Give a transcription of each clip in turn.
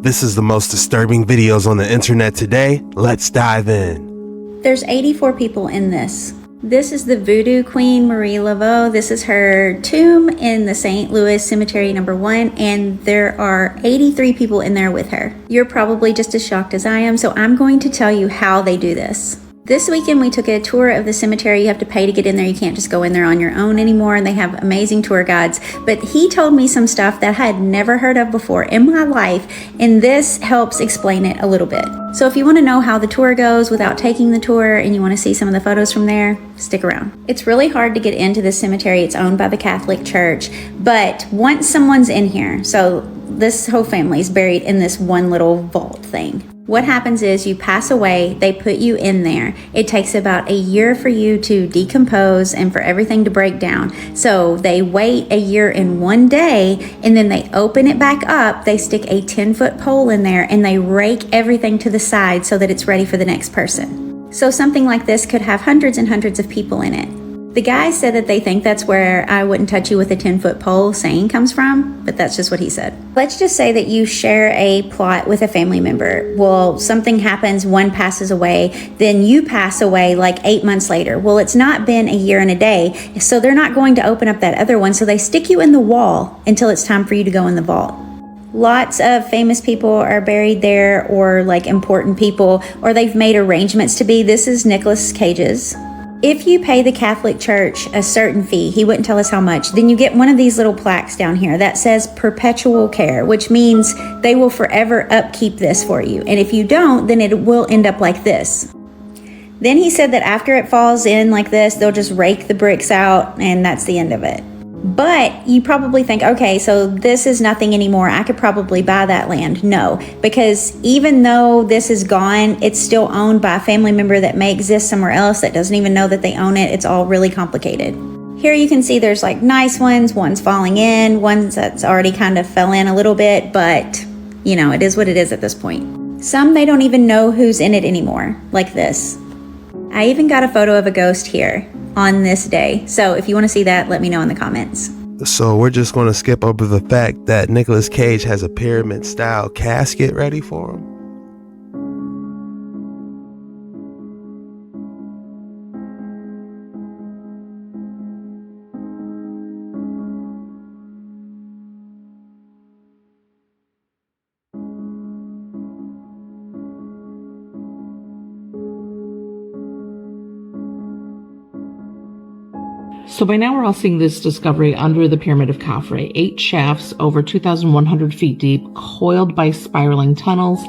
This is the most disturbing videos on the internet today. Let's dive in. There's 84 people in this. This is the Voodoo Queen Marie Laveau. This is her tomb in the St. Louis Cemetery number 1, and there are 83 people in there with her. You're probably just as shocked as I am, so I'm going to tell you how they do this. This weekend we took a tour of the cemetery. You have to pay to get in there. You can't just go in there on your own anymore, and they have amazing tour guides. But he told me some stuff that I had never heard of before in my life, and this helps explain it a little bit. So if you want to know how the tour goes without taking the tour and you want to see some of the photos from there, stick around. It's really hard to get into the cemetery. It's owned by the Catholic Church, but once someone's in here, so this whole family is buried in this one little vault thing. What happens is you pass away, they put you in there. It takes about a year for you to decompose and for everything to break down. So they wait a year and 1 day, and then they open it back up. They stick a 10-foot pole in there and they rake everything to the side so that it's ready for the next person. So something like this could have hundreds and hundreds of people in it. The guys said that they think that's where "I wouldn't touch you with a 10-foot pole" saying comes from, but that's just what he said. Let's just say that you share a plot with a family member. Well, something happens, one passes away, then you pass away like 8 months later. Well, it's not been a year and a day, so they're not going to open up that other one, so they stick you in the wall until it's time for you to go in the vault. Lots of famous people are buried there, or like important people, or they've made arrangements to be. This is Nicolas Cage's. If you pay the Catholic Church a certain fee, he wouldn't tell us how much, then you get one of these little plaques down here that says perpetual care, which means they will forever upkeep this for you. And if you don't, then it will end up like this. Then he said that after it falls in like this, they'll just rake the bricks out and that's the end of it. But you probably think, okay, so this is nothing anymore. I could probably buy that land. No, because even though this is gone, it's still owned by a family member that may exist somewhere else that doesn't even know that they own it. It's all really complicated. Here you can see there's like nice one's falling in, ones that's already kind of fell in a little bit, but you know, it is what it is at this point. Some they don't even know who's in it anymore, like this. I even got a photo of a ghost here on this day. So if you want to see that, let me know in the comments. So we're just going to skip over the fact that Nicolas Cage has a pyramid style casket ready for him. So by now we're all seeing this discovery under the Pyramid of Khafre, 8 shafts over 2,100 feet deep, coiled by spiraling tunnels,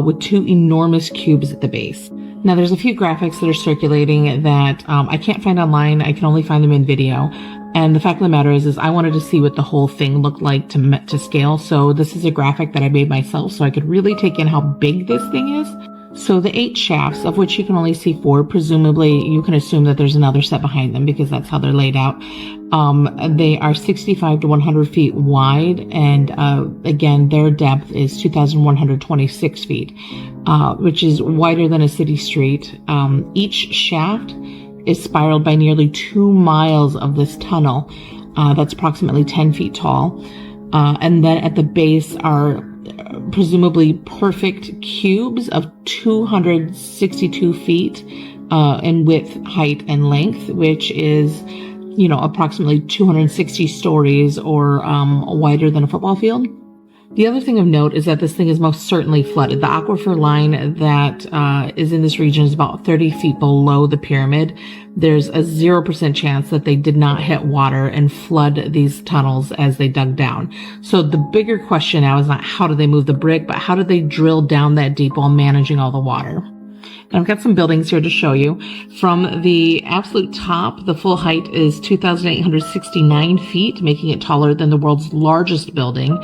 with 2 enormous cubes at the base. Now there's a few graphics that are circulating that I can't find online. I can only find them in video. And the fact of the matter is I wanted to see what the whole thing looked like to scale. So this is a graphic that I made myself so I could really take in how big this thing is. So the 8 shafts, of which you can only see 4, presumably you can assume that there's another set behind them because that's how they're laid out. They are 65 to 100 feet wide, and again, their depth is 2,126 feet, which is wider than a city street. Each shaft is spiraled by nearly 2 miles of this tunnel. That's approximately 10 feet tall. And then at the base are presumably perfect cubes of 262 feet in width, height, and length, which is, you know, approximately 260 stories or wider than a football field. The other thing of note is that this thing is most certainly flooded. The aquifer line that is in this region is about 30 feet below the pyramid. There's a 0% chance that they did not hit water and flood these tunnels as they dug down. So the bigger question now is not how did they move the brick, but how did they drill down that deep while managing all the water? And I've got some buildings here to show you. From the absolute top, the full height is 2,869 feet, making it taller than the world's largest building.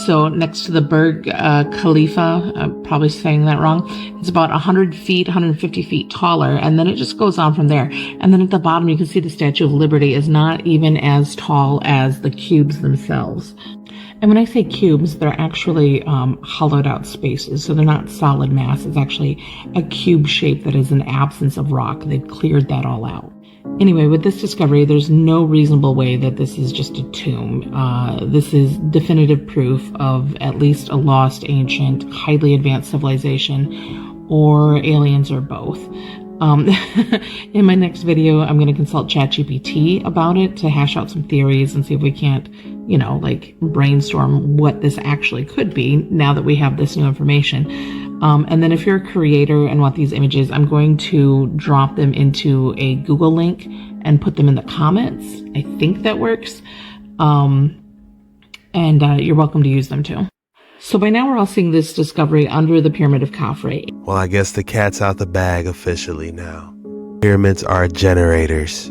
So next to the Burj Khalifa, I'm probably saying that wrong, it's about 100 feet, 150 feet taller, and then it just goes on from there. And then at the bottom, you can see the Statue of Liberty is not even as tall as the cubes themselves. And when I say cubes, they're actually hollowed out spaces, so they're not solid mass. It's actually a cube shape that is an absence of rock. They've cleared that all out. Anyway, with this discovery, there's no reasonable way that this is just a tomb. This is definitive proof of at least a lost, ancient, highly advanced civilization, or aliens, or both. In my next video, I'm going to consult ChatGPT about it to hash out some theories and see if we can't, brainstorm what this actually could be now that we have this new information. And then if you're a creator and want these images, I'm going to drop them into a Google link and put them in the comments. I think that works. And you're welcome to use them too. So by now we're all seeing this discovery under the Pyramid of Khafre. Well, I guess the cat's out the bag officially now. Pyramids are generators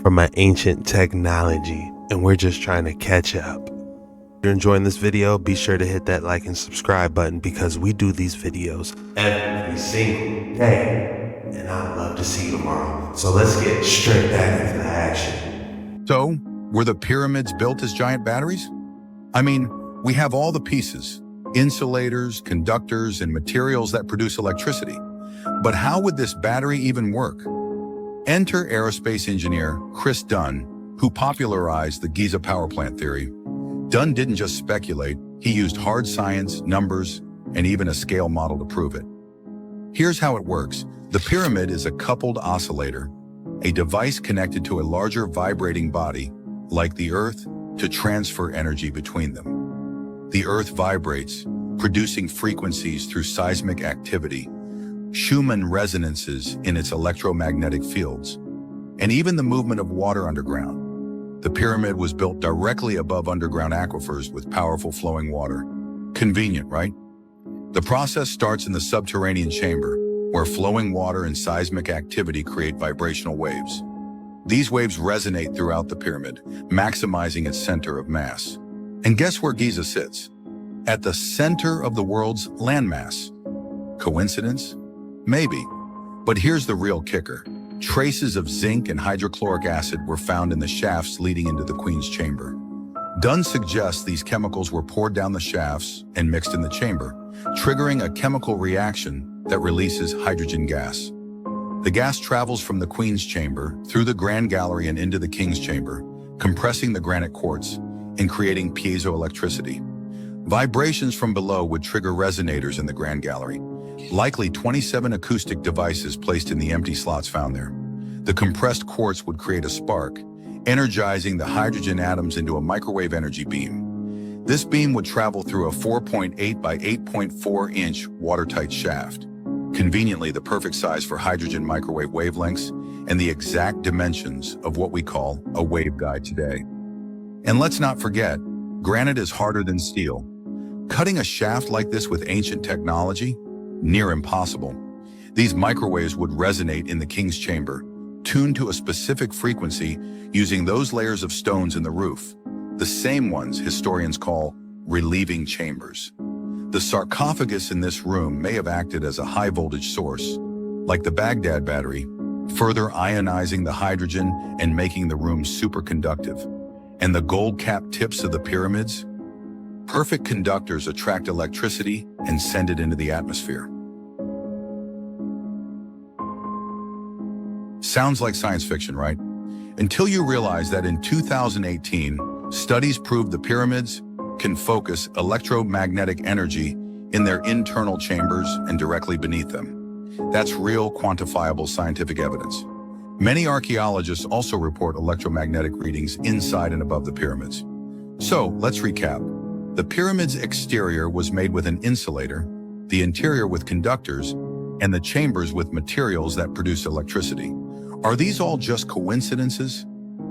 from my ancient technology, and we're just trying to catch up. If you're enjoying this video, be sure to hit that like and subscribe button because we do these videos every single day, and I'd love to see you tomorrow. So let's get straight back into the action. So, were the pyramids built as giant batteries? I mean, we have all the pieces, insulators, conductors, and materials that produce electricity. But how would this battery even work? Enter aerospace engineer Chris Dunn, who popularized the Giza power plant theory. Dunn didn't just speculate, he used hard science, numbers, and even a scale model to prove it. Here's how it works. The pyramid is a coupled oscillator, a device connected to a larger vibrating body, like the Earth, to transfer energy between them. The Earth vibrates, producing frequencies through seismic activity, Schumann resonances in its electromagnetic fields, and even the movement of water underground. The pyramid was built directly above underground aquifers with powerful flowing water. Convenient, right? The process starts in the subterranean chamber, where flowing water and seismic activity create vibrational waves. These waves resonate throughout the pyramid, maximizing its center of mass. And guess where Giza sits? At the center of the world's landmass. Coincidence? Maybe. But here's the real kicker. Traces of zinc and hydrochloric acid were found in the shafts leading into the Queen's chamber. Dunn suggests these chemicals were poured down the shafts and mixed in the chamber, triggering a chemical reaction that releases hydrogen gas. The gas travels from the Queen's chamber through the Grand Gallery and into the King's chamber, compressing the granite quartz and creating piezoelectricity. Vibrations from below would trigger resonators in the Grand Gallery, likely 27 acoustic devices placed in the empty slots found there. The compressed quartz would create a spark, energizing the hydrogen atoms into a microwave energy beam. This beam would travel through a 4.8 by 8.4 inch watertight shaft, conveniently the perfect size for hydrogen microwave wavelengths and the exact dimensions of what we call a waveguide today. And let's not forget, granite is harder than steel. Cutting a shaft like this with ancient technology? Near impossible. These microwaves would resonate in the King's chamber, tuned to a specific frequency using those layers of stones in the roof, the same ones historians call relieving chambers. The sarcophagus in this room may have acted as a high-voltage source, like the Baghdad battery, further ionizing the hydrogen and making the room superconductive. And the gold-capped tips of the pyramids? Perfect conductors attract electricity and send it into the atmosphere. Sounds like science fiction, right? Until you realize that in 2018, studies proved the pyramids can focus electromagnetic energy in their internal chambers and directly beneath them. That's real, quantifiable scientific evidence. Many archaeologists also report electromagnetic readings inside and above the pyramids. So, let's recap. The pyramid's exterior was made with an insulator, the interior with conductors, and the chambers with materials that produce electricity. Are these all just coincidences?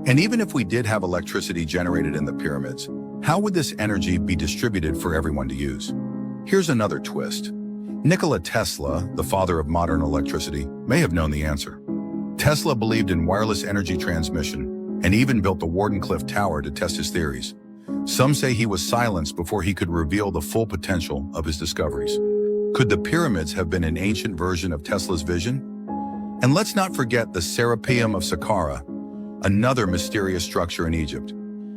And even if we did have electricity generated in the pyramids, how would this energy be distributed for everyone to use? Here's another twist. Nikola Tesla, the father of modern electricity, may have known the answer. Tesla believed in wireless energy transmission and even built the Wardenclyffe Tower to test his theories. Some say he was silenced before he could reveal the full potential of his discoveries. Could the pyramids have been an ancient version of Tesla's vision? And let's not forget the Serapeum of Saqqara, another mysterious structure in Egypt.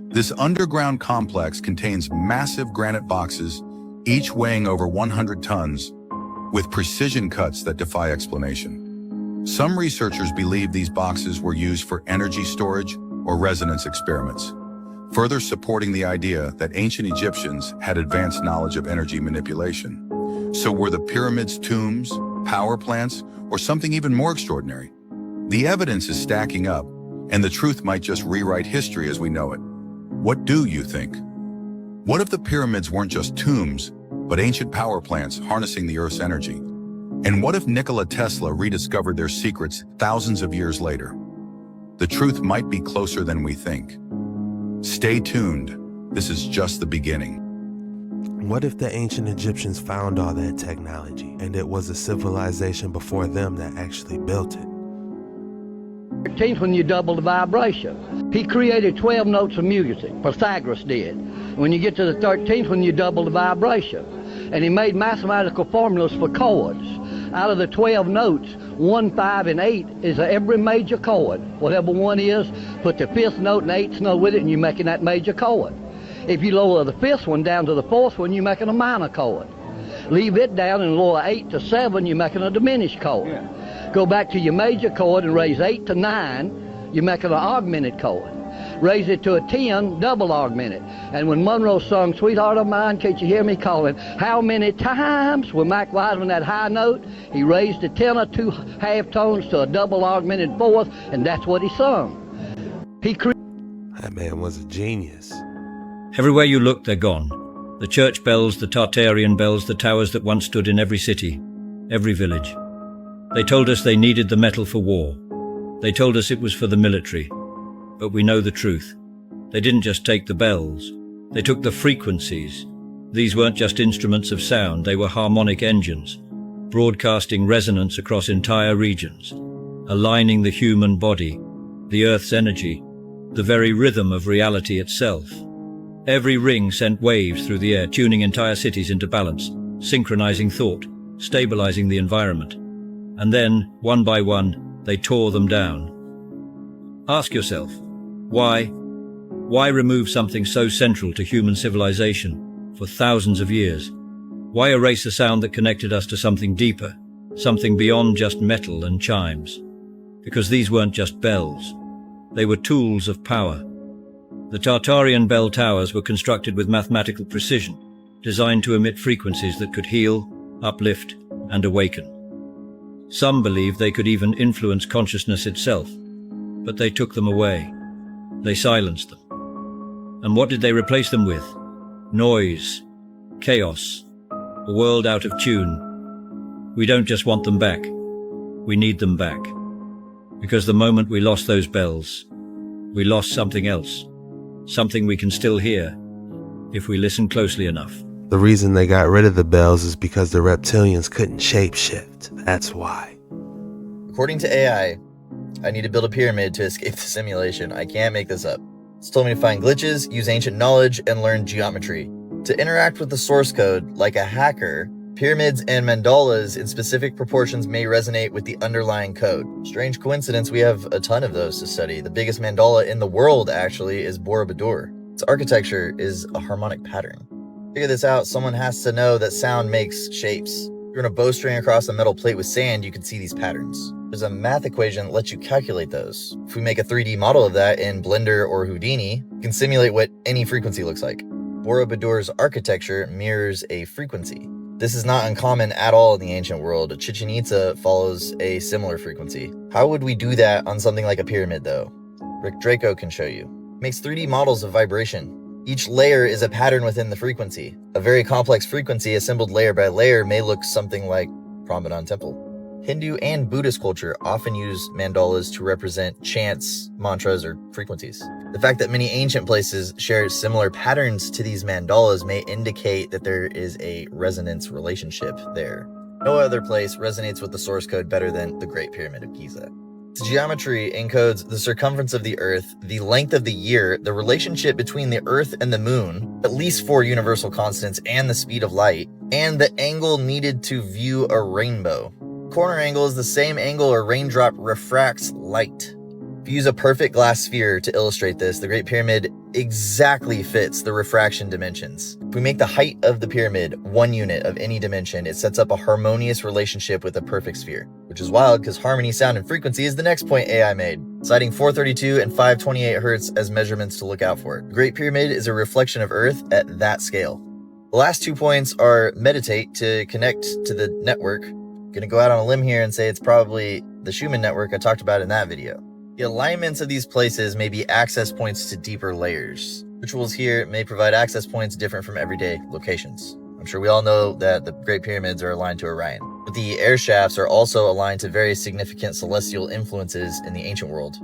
This underground complex contains massive granite boxes, each weighing over 100 tons, with precision cuts that defy explanation. Some researchers believe these boxes were used for energy storage or resonance experiments, further supporting the idea that ancient Egyptians had advanced knowledge of energy manipulation. So were the pyramids tombs, power plants, or something even more extraordinary? The evidence is stacking up, and the truth might just rewrite history as we know it. What do you think? What if the pyramids weren't just tombs, but ancient power plants harnessing the Earth's energy? And what if Nikola Tesla rediscovered their secrets thousands of years later? The truth might be closer than we think. Stay tuned. This is just the beginning. What if the ancient Egyptians found all that technology and it was a civilization before them that actually built it? 13th, when you double the vibration. He created 12 notes of music, Pythagoras did. When you get to the 13th, when you double the vibration. And he made mathematical formulas for chords. Out of the 12 notes, 1, 5, and 8 is every major chord. Whatever one is, put the 5th note and 8th note with it, and you're making that major chord. If you lower the 5th one down to the 4th one, you're making a minor chord. Leave it down and lower 8 to 7, you're making a diminished chord. Yeah. Go back to your major chord and raise 8 to 9, you're making an augmented chord. Raise it to a 10, double augmented. And when Monroe sung Sweetheart of Mine, Can't You Hear Me Calling, how many times when Mac White on that high note, he raised the tenor 2 half tones to a double augmented 4th, and that's what he sung. That man was a genius. Everywhere you look, they're gone. The church bells, the Tartarian bells, the towers that once stood in every city, every village. They told us they needed the metal for war. They told us it was for the military. But we know the truth. They didn't just take the bells. They took the frequencies. These weren't just instruments of sound, they were harmonic engines, broadcasting resonance across entire regions, aligning the human body, the Earth's energy, the very rhythm of reality itself. Every ring sent waves through the air, tuning entire cities into balance, synchronizing thought, stabilizing the environment. And then, one by one, they tore them down. Ask yourself, why? Why remove something so central to human civilization for thousands of years? Why erase the sound that connected us to something deeper, something beyond just metal and chimes? Because these weren't just bells. They were tools of power. The Tartarian bell towers were constructed with mathematical precision, designed to emit frequencies that could heal, uplift, and awaken. Some believed they could even influence consciousness itself, but they took them away. They silenced them. And what did they replace them with? Noise, chaos, a world out of tune. We don't just want them back. We need them back. Because the moment we lost those bells, we lost something else. Something we can still hear, if we listen closely enough. The reason they got rid of the bells is because the reptilians couldn't shapeshift. That's why. According to AI, I need to build a pyramid to escape the simulation. I can't make this up. It's told me to find glitches, use ancient knowledge, and learn geometry. To interact with the source code like a hacker, pyramids and mandalas in specific proportions may resonate with the underlying code. Strange coincidence, we have a ton of those to study. The biggest mandala in the world, actually, is Borobudur. Its architecture is a harmonic pattern. To figure this out, someone has to know that sound makes shapes. If you run a bowstring across a metal plate with sand, you can see these patterns. There's a math equation that lets you calculate those. If we make a 3D model of that in Blender or Houdini, you can simulate what any frequency looks like. Borobudur's architecture mirrors a frequency. This is not uncommon at all in the ancient world. Chichen Itza follows a similar frequency. How would we do that on something like a pyramid, though? Rick Draco can show you. It makes 3D models of vibration. Each layer is a pattern within the frequency. A very complex frequency assembled layer by layer may look something like Prambanan Temple. Hindu and Buddhist culture often use mandalas to represent chants, mantras, or frequencies. The fact that many ancient places share similar patterns to these mandalas may indicate that there is a resonance relationship there. No other place resonates with the source code better than the Great Pyramid of Giza. Its geometry encodes the circumference of the Earth, the length of the year, the relationship between the Earth and the Moon, at least 4 universal constants, and the speed of light, and the angle needed to view a rainbow. Corner angle is the same angle a raindrop refracts light. If you use a perfect glass sphere to illustrate this, the Great Pyramid exactly fits the refraction dimensions. If we make the height of the pyramid 1 unit of any dimension, it sets up a harmonious relationship with a perfect sphere, which is wild because harmony, sound, and frequency is the next point AI made, citing 432 and 528 Hz as measurements to look out for. The Great Pyramid is a reflection of Earth at that scale. The last 2 points are meditate to connect to the network. I'm gonna go out on a limb here and say it's probably the Schumann network I talked about in that video. The alignments of these places may be access points to deeper layers. Rituals here may provide access points different from everyday locations. I'm sure we all know that the Great Pyramids are aligned to Orion, but the air shafts are also aligned to very significant celestial influences in the ancient world.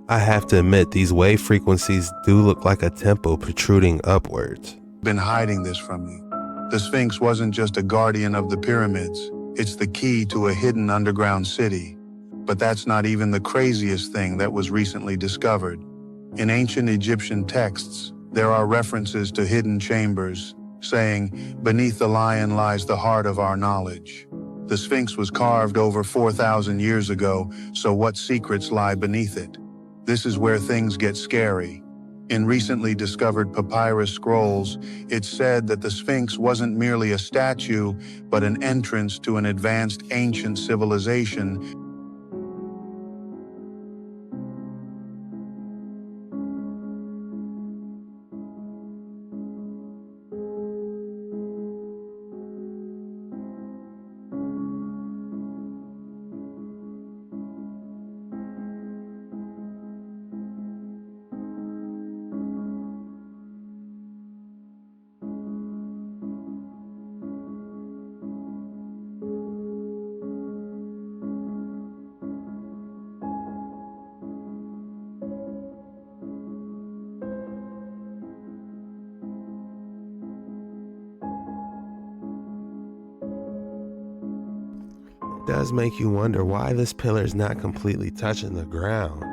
I have to admit, these wave frequencies do look like a temple protruding upwards. Been hiding this from you. The Sphinx wasn't just a guardian of the pyramids. It's the key to a hidden underground city. But that's not even the craziest thing that was recently discovered. In ancient Egyptian texts, there are references to hidden chambers, saying, "Beneath the lion lies the heart of our knowledge." The Sphinx was carved over 4,000 years ago, so what secrets lie beneath it? This is where things get scary. In recently discovered papyrus scrolls, it's said that the Sphinx wasn't merely a statue, but an entrance to an advanced ancient civilization. It does make you wonder why this pillar is not completely touching the ground.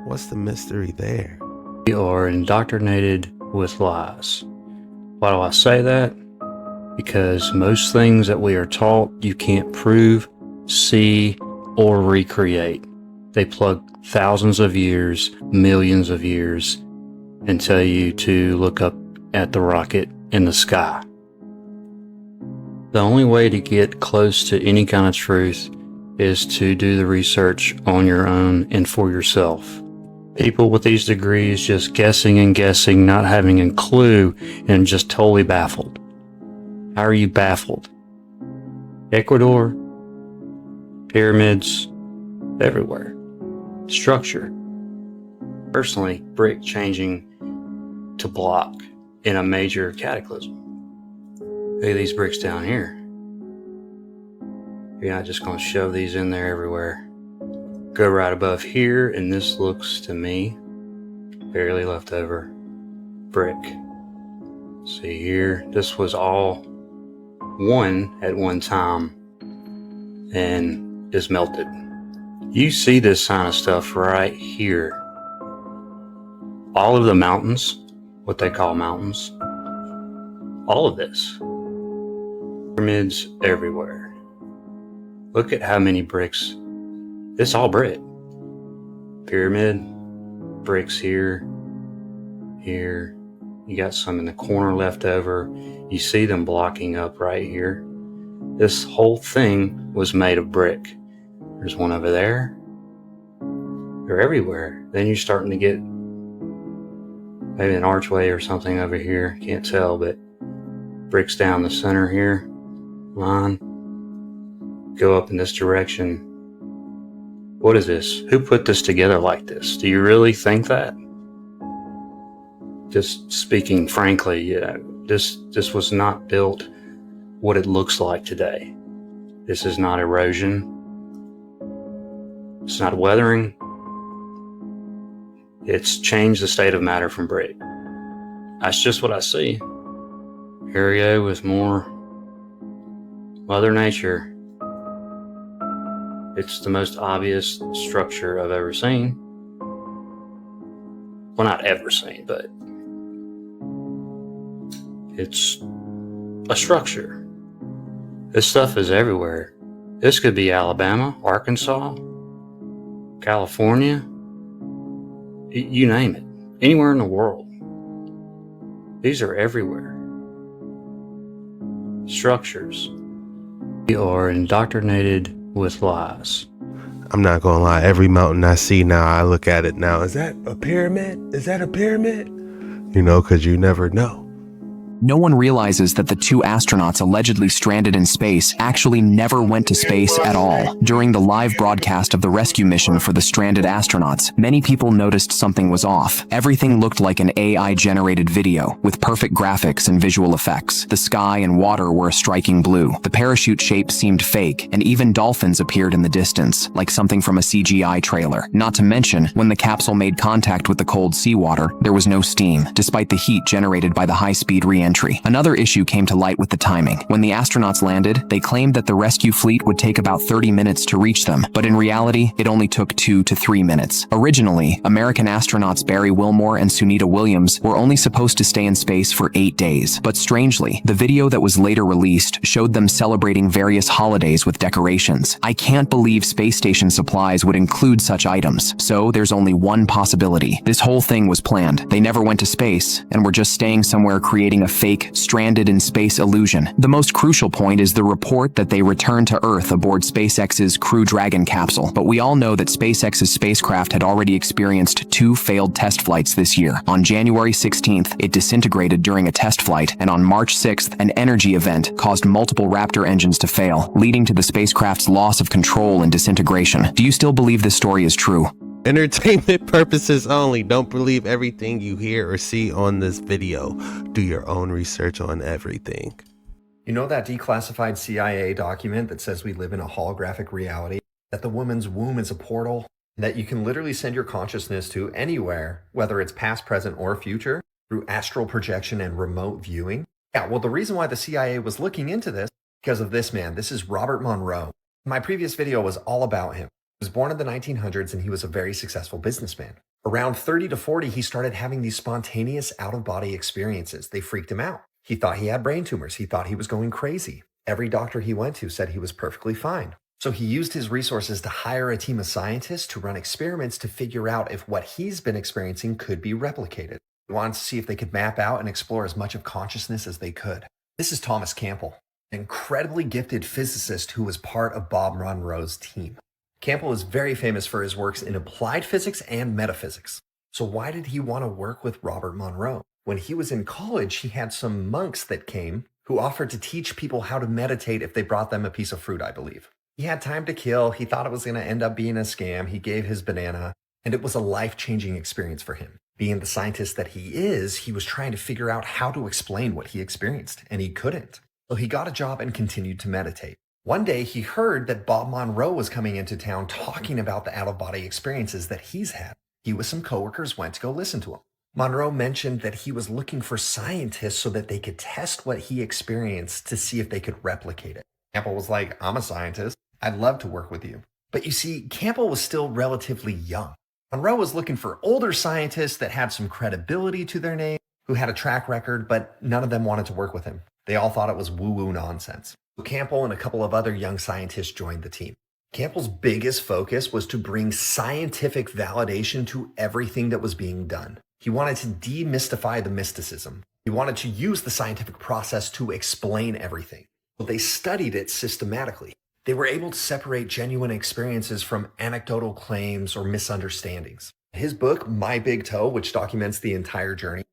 What's the mystery there? We are indoctrinated with lies. Why do I say that? Because most things that we are taught you can't prove, see, or recreate. They plug thousands of years, millions of years, and tell you to look up at the rocket in the sky. The only way to get close to any kind of truth is to do the research on your own and for yourself. People with these degrees just guessing and guessing, not having a clue, and just totally baffled. How are you baffled? Ecuador, pyramids, everywhere. Structure. Personally, brick changing to block in a major cataclysm. Look at these bricks down here. You're not just going to shove these in there everywhere. Go right above here, and this looks to me barely leftover brick. See here, this was all one at one time and is melted. You see this kind of stuff right here. All of the mountains, what they call mountains, all of this. Pyramids everywhere. Look at how many bricks. It's all brick. Pyramid, bricks here, here. You got some in the corner left over. You see them blocking up right here. This whole thing was made of brick. There's one over there. They're everywhere. Then you're starting to get maybe an archway or something over here. Can't tell, but bricks down the center here. Line. Go up in this direction. What is this? Who put this together like this? Do you really think that? Just speaking frankly, this was not built what it looks like today. This is not erosion. It's not weathering. It's changed the state of matter from brick. That's just what I see. Here we go with more Mother Nature. It's the most obvious structure I've ever seen. Well, not ever seen, but it's a structure. This stuff is everywhere. This could be Alabama, Arkansas, California, you name it, anywhere in the world. These are everywhere. Structures. We are indoctrinated with lies. I'm not gonna lie, every mountain I see now, I look at it now. Is that a pyramid? Is that a pyramid? You know, because you never know. No one realizes that the two astronauts allegedly stranded in space actually never went to space at all. During the live broadcast of the rescue mission for the stranded astronauts, many people noticed something was off. Everything looked like an AI-generated video, with perfect graphics and visual effects. The sky and water were a striking blue. The parachute shape seemed fake, and even dolphins appeared in the distance, like something from a CGI trailer. Not to mention, when the capsule made contact with the cold seawater, there was no steam, despite the heat generated by the high-speed re-entry. Another issue came to light with the timing. When the astronauts landed, they claimed that the rescue fleet would take about 30 minutes to reach them, but in reality, it only took 2 to 3 minutes. Originally, American astronauts Barry Wilmore and Sunita Williams were only supposed to stay in space for 8 days, but strangely, the video that was later released showed them celebrating various holidays with decorations. I can't believe space station supplies would include such items, so there's only one possibility. This whole thing was planned. They never went to space, and were just staying somewhere creating a fake, stranded in space illusion. The most crucial point is the report that they returned to Earth aboard SpaceX's Crew Dragon capsule, but we all know that SpaceX's spacecraft had already experienced 2 failed test flights this year. On January 16th, it disintegrated during a test flight, and on March 6th, an energy event caused multiple Raptor engines to fail, leading to the spacecraft's loss of control and disintegration. Do you still believe this story is true? Entertainment purposes only. Don't believe everything you hear or see on this video. Do your own research on everything. You know that declassified CIA document that says we live in a holographic reality? That the woman's womb is a portal? That you can literally send your consciousness to anywhere, whether it's past, present, or future, through astral projection and remote viewing? Yeah, well, the reason why the CIA was looking into this, because of this man. This is Robert Monroe. My previous video was all about him. He was born in the 1900s and he was a very successful businessman. Around 30 to 40, he started having these spontaneous out-of-body experiences. They freaked him out. He thought he had brain tumors. He thought he was going crazy. Every doctor he went to said he was perfectly fine. So he used his resources to hire a team of scientists to run experiments to figure out if what he's been experiencing could be replicated. He wanted to see if they could map out and explore as much of consciousness as they could. This is Thomas Campbell, an incredibly gifted physicist who was part of Bob Monroe's team. Campbell is very famous for his works in applied physics and metaphysics. So why did he want to work with Robert Monroe? When he was in college, he had some monks that came who offered to teach people how to meditate if they brought them a piece of fruit, I believe. He had time to kill. He thought it was going to end up being a scam. He gave his banana, and it was a life-changing experience for him. Being the scientist that he is, he was trying to figure out how to explain what he experienced, and he couldn't. So he got a job and continued to meditate. One day, he heard that Bob Monroe was coming into town talking about the out-of-body experiences that he's had. He with some coworkers went to go listen to him. Monroe mentioned that he was looking for scientists so that they could test what he experienced to see if they could replicate it. Campbell was like, I'm a scientist. I'd love to work with you. But you see, Campbell was still relatively young. Monroe was looking for older scientists that had some credibility to their name, who had a track record, but none of them wanted to work with him. They all thought it was woo-woo nonsense. So Campbell and a couple of other young scientists joined the team. Campbell's biggest focus was to bring scientific validation to everything that was being done. He wanted to demystify the mysticism. He wanted to use the scientific process to explain everything. So they studied it systematically. They were able to separate genuine experiences from anecdotal claims or misunderstandings. His book, My Big Toe, which documents the entire journey,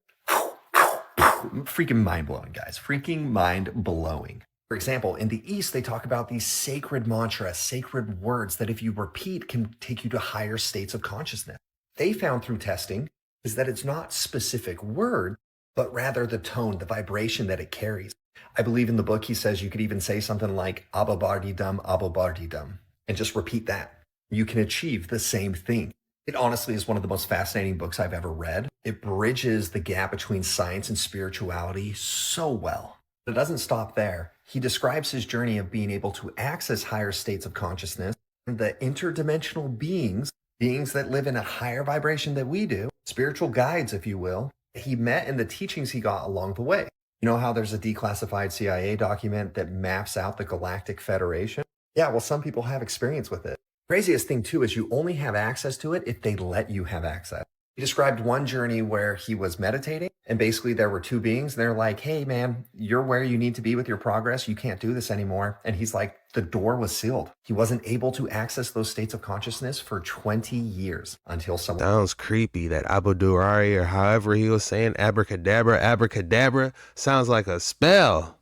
freaking mind-blowing, guys. Freaking mind-blowing. For example, in the East, they talk about these sacred mantras, sacred words that if you repeat can take you to higher states of consciousness. They found through testing is that it's not specific word, but rather the tone, the vibration that it carries. I believe in the book, he says you could even say something like Abba-bardi-dum, Abba-bardi-dum, and just repeat that. You can achieve the same thing. It honestly is one of the most fascinating books I've ever read. It bridges the gap between science and spirituality so well. It doesn't stop there. He describes his journey of being able to access higher states of consciousness and the interdimensional beings that live in a higher vibration than we do, spiritual guides, if you will, he met in the teachings he got along the way. You know how there's a declassified CIA document that maps out the Galactic Federation? Yeah, well, some people have experience with it. Craziest thing too is you only have access to it if they let you have access. He described one journey where he was meditating, and basically there were two beings. They're like, hey, man, you're where you need to be with your progress. You can't do this anymore. And he's like, the door was sealed. He wasn't able to access those states of consciousness for 20 years until someone... Sounds creepy, that Abudurari, or however he was saying, abracadabra, abracadabra, sounds like a spell.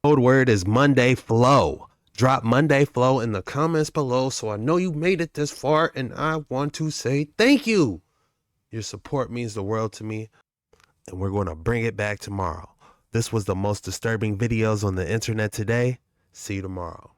Code word is Monday Flow. Drop Monday Flow in the comments below so I know you made it this far, and I want to say thank you. Your support means the world to me, and we're going to bring it back tomorrow. This was the most disturbing videos on the internet today. See you tomorrow.